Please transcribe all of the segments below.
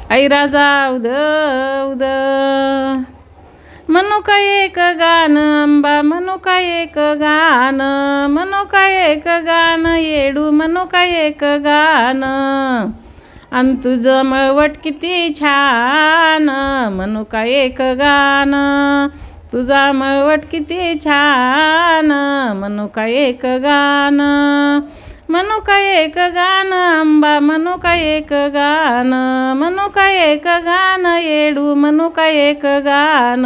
ऐरा जाऊ द उद मनुका एक गान अंबा मनुका एक गान मनुका एक गान येडू मनुका एक गान अन तुझं मळवट किती छान मनुका एक गान तुझा मळवट किती छान मनुका एक गान मनुका एक गान अंबा मनुका एक गान मनुका एक गान येडू मनुका एक गान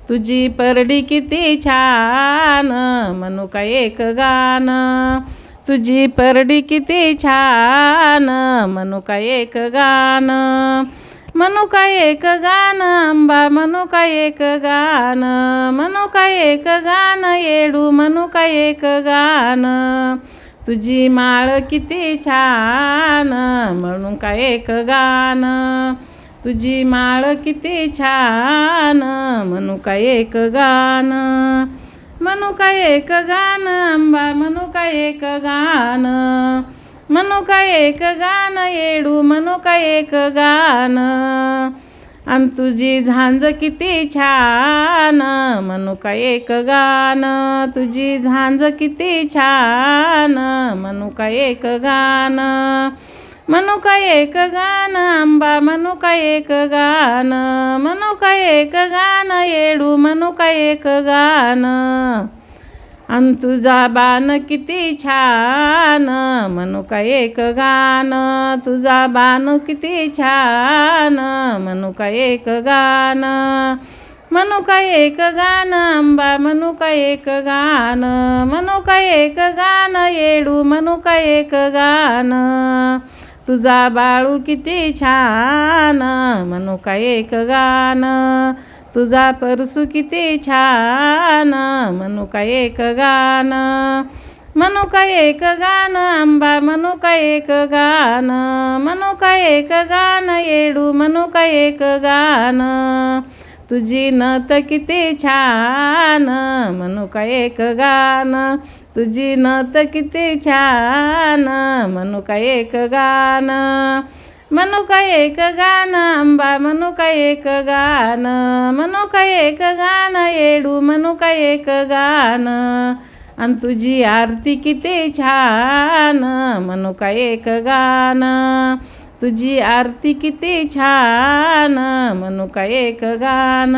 तुझी परडी किती छान मनुका एक गान तुझी परडी किती छान मनुका एक गान मनुका एक गान अंबा मनुका एक गान मनुका एक गान येडू मनुका एक गान तुझी माळ किती छान मनुका एक गान तुझी माळ किती छान मनुका एक गान मनुका एक गान अंबा मनुका एक गान मनुका एक गान येडू मनुका एक गान अन तुझी झांज किती छान मनुका एक गान तुझी झांज किती छान मनुका एक गान मनुका एक गान अंबा मनुका एक गान मनुका एक गान येडू मनुका एक गान अन तुझा बाण किती छान मनुका एक गान तुझा बाण किती छान मनुका एक गान मनुका एक गान अंबा मनुका एक गान मनुका एक गान येडू मनुका एक गान तुझा बाळू किती छान मनुका एक गान तुझा परसू किती छान मनुका एक गान मनुका एक गान अंबा मनुका एक गान मनुका एक गान येडू मनुका एक गान तुझी नथ किती छान मनुका एक गान तुझी नथ किती छान मनुका एक गान मनुका एक गान अंबा मनुका एक गान मनुका एक गान येडू मनुका एक गान अन तुझी आरती किती छान मनुका एक गान तुझी आरती किती छान मनुका एक गान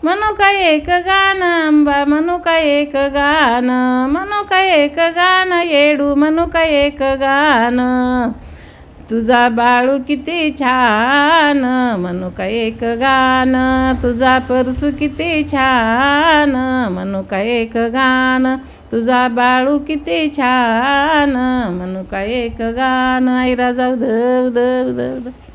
मनुका एक गान अंबा मनुका एक गान मनुका एक गान येडू मनुका एक गान तुझा बाळू किती छान मनुका एक गान तुझा परसू किती छान मनुका एक गान तुझा बाळू किती छान मनुका एक गान ऐरा जाऊ द उद उद उद